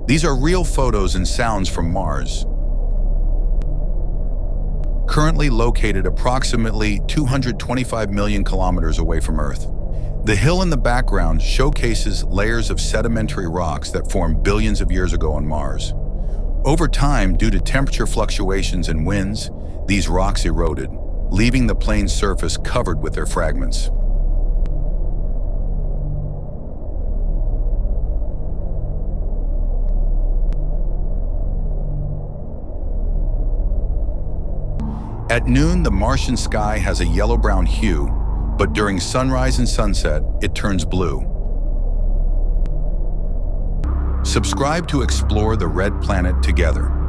These are real photos and sounds from Mars, currently located approximately 225 million kilometers away from Earth. The hill in the background showcases layers of sedimentary rocks that formed billions of years ago on Mars. Over time, due to temperature fluctuations and winds, these rocks eroded, leaving the plane's surface covered with their fragments. At noon, the Martian sky has a yellow-brown hue, but during sunrise and sunset, it turns blue. Subscribe to explore the red planet together.